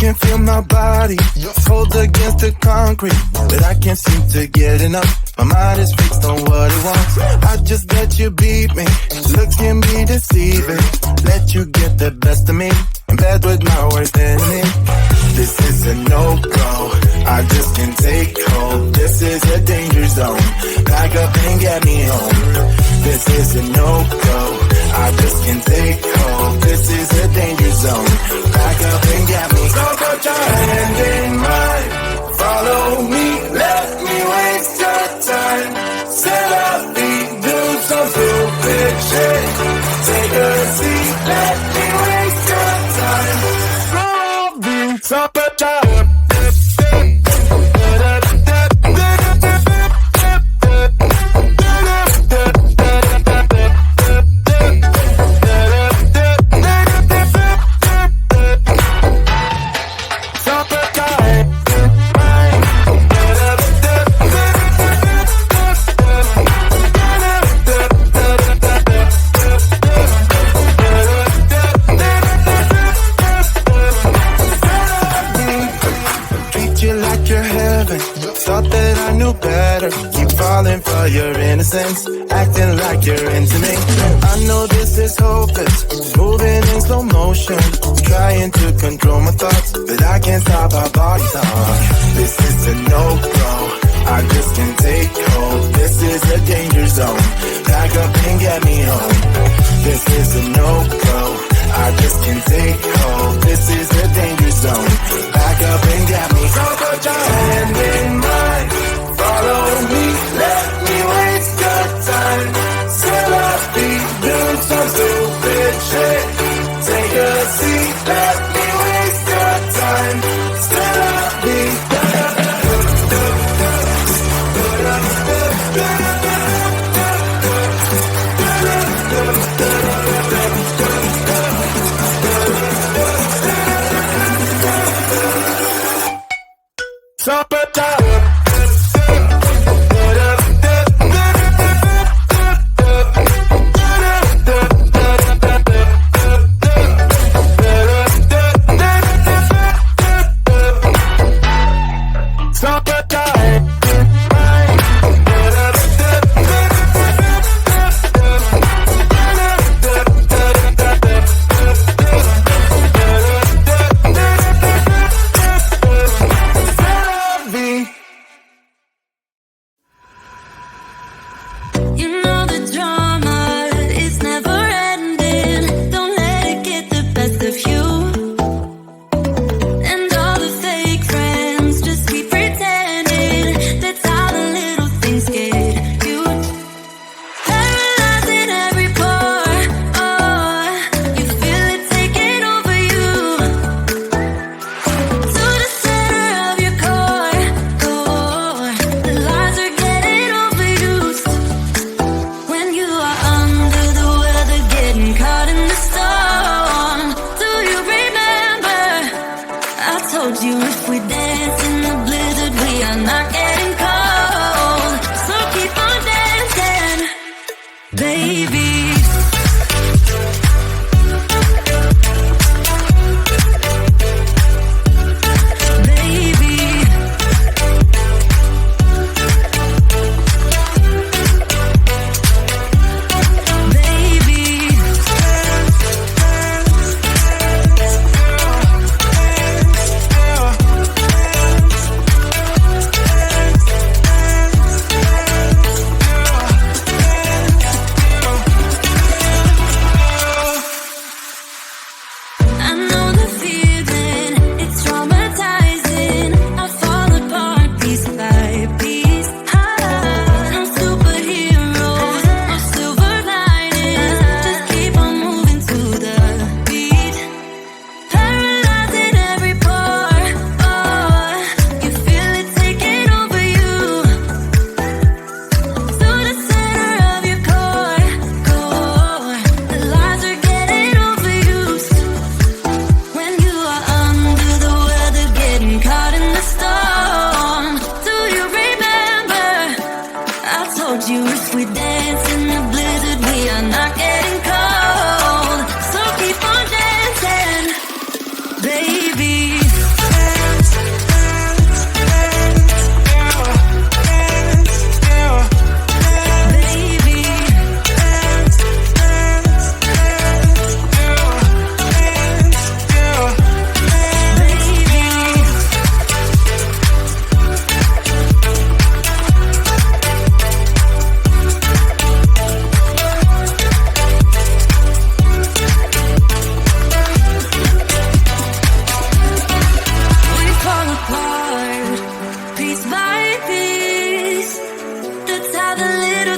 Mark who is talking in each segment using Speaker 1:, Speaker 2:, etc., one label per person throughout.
Speaker 1: can feel my body hold against the concrete, but I can't seem to get enough. My mind is fixed on what it wants. I just let you beat me. Looks can be deceiving. Let you get the best of me. In bed with my worst enemy. This is a no-go. I just can't take hold. This is a danger zone. Pack up and get me home. This is a no-go. I just can't take hold. This is a danger zone. Pack up and get me. So put your hand in mine. Follow me. Let me waste your time. Set up feet. Do some stupid shit. Take a seat. Let me waste your time. So put your for your innocence, acting like you're into me. I know this is hopeless, moving in slow motion, trying to control my thoughts, but I can't stop our body talk. This is a no-go, I just can't take hold. This is a danger zone, pack up and get me home. This is a no-go, I just can't take hold. This is a danger zone, pack up and get me. So put your hand in mine. Follow me, let me waste your time. Set up feet, do some stupid shit. Take a seat, let me waste your time. Set up feet. Stop it down. baby.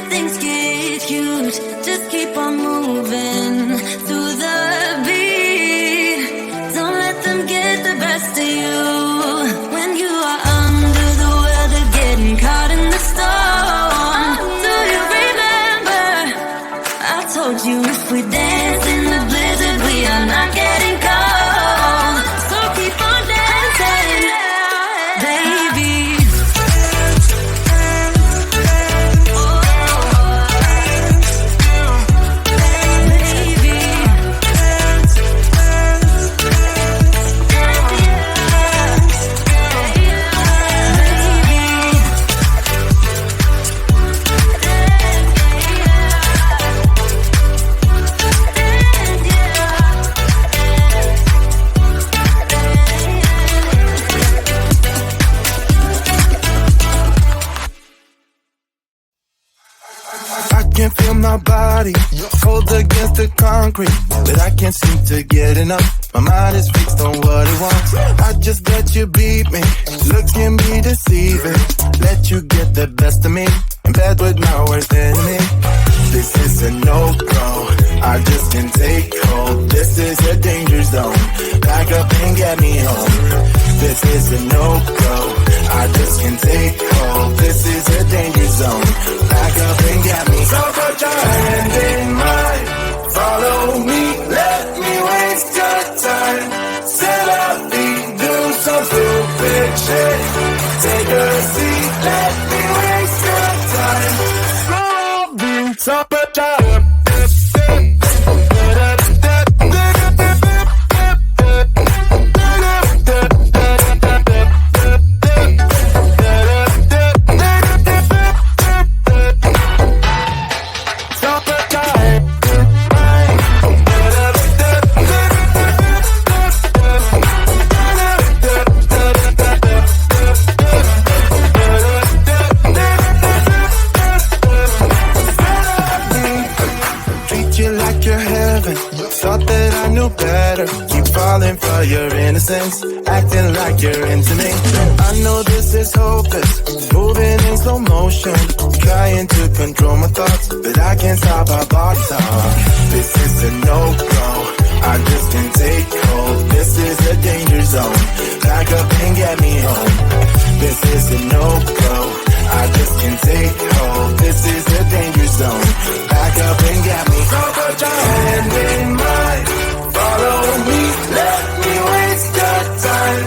Speaker 2: things get huge, just keep on moving to the beat. Don't let them get the best of you. When you are under the weather, getting caught in the storm. Do you remember? I told you if we dance in the blizzard, we are not getting cold. So keep on dancing, baby.
Speaker 1: Can feel my body cold against the concrete, but I can't seem to get enough. My mind is fixed on what it wants. I just let you beat me, looks can be deceiving. Let you get the best of me, in bed with my worst enemy. This is a no-go, I just can't take hold. This is a danger zone, back up and get me home. This is a no-go, I just can't take hold. This is a danger zone, back up and get me. So put your hand in mine, follow me, let me waste your time. Set up me, do some stupid shit. Take a seat, let me waste your time. So put your for your innocence, acting like you're into me. I know this is hopeless, moving in slow motion, trying to control my thoughts, but I can't stop our body talk. This is a no-go, I just can't take hold. This is a danger zone, back up and get me home. This is a no-go, I just can't take hold. This is a danger zone, back up and get me. So put your hand in mine, follow me, let me waste your time.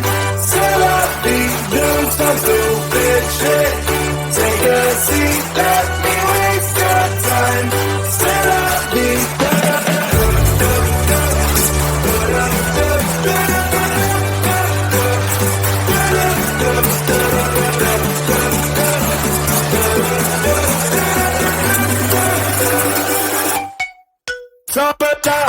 Speaker 1: Set up me, do some stupid shit. Take a seat, let me waste your time. Set up me. So put your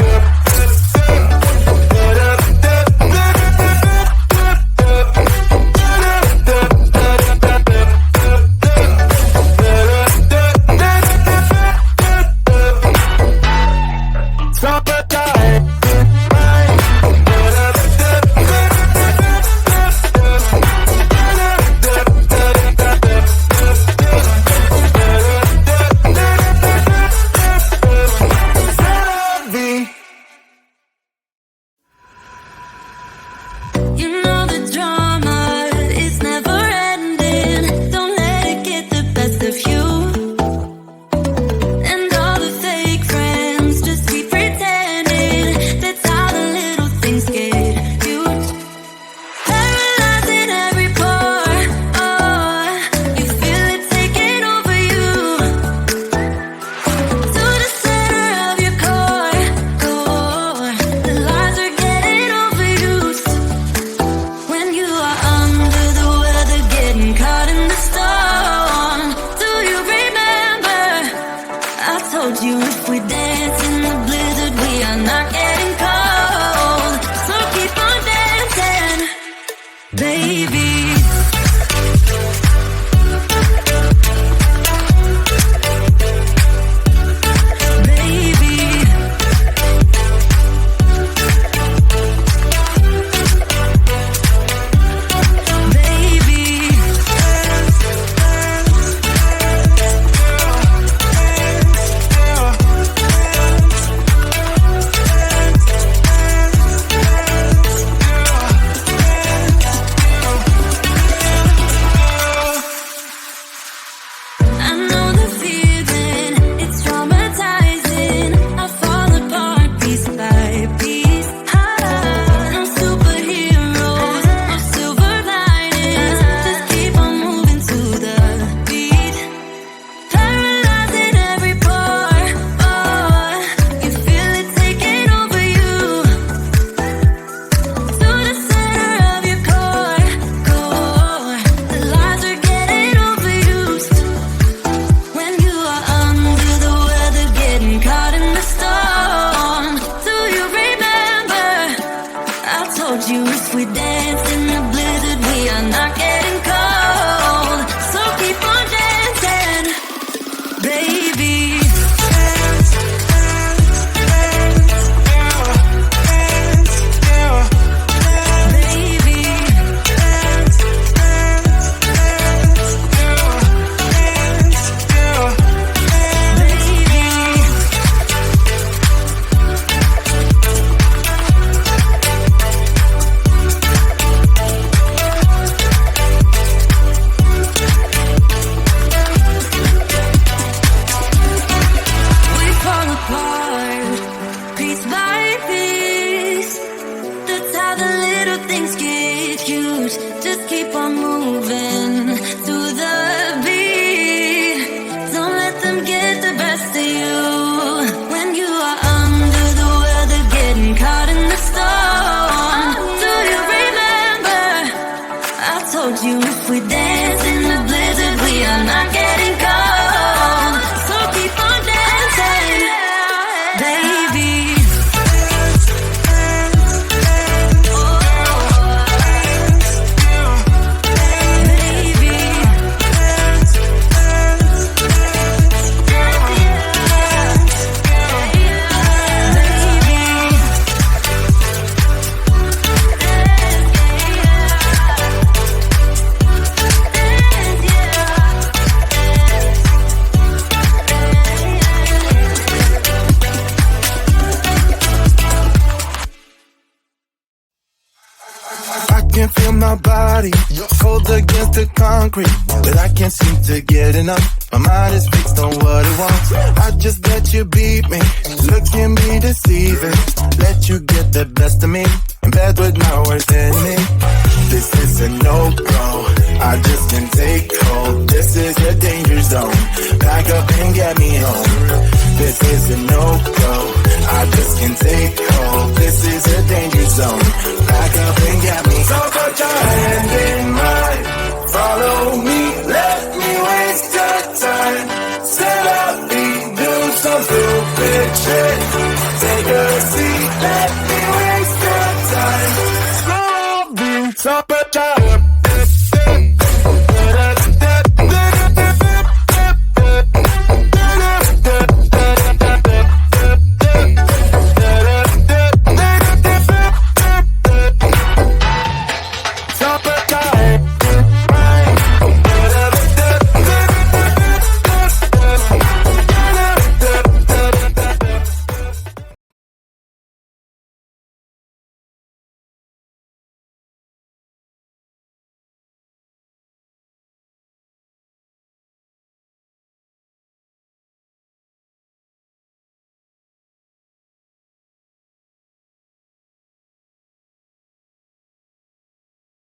Speaker 2: dance in the blizzard, we are not getting cold. So keep on dancing, baby.
Speaker 1: Can feel my body cold against the concrete, but I can't seem to get enough. My mind is fixed on what it wants. I just let you beat me, look can be deceiving. Let you get the best of me, in bed with my worst enemy. This is a no-go, I just can't take hold. This is a danger zone, back up and get me home. This is a no-go, I just can't take hold. This is a danger zone, back up and get me home. So put your hand in mine, follow me, let me waste your time. Set up, do some stupid shit.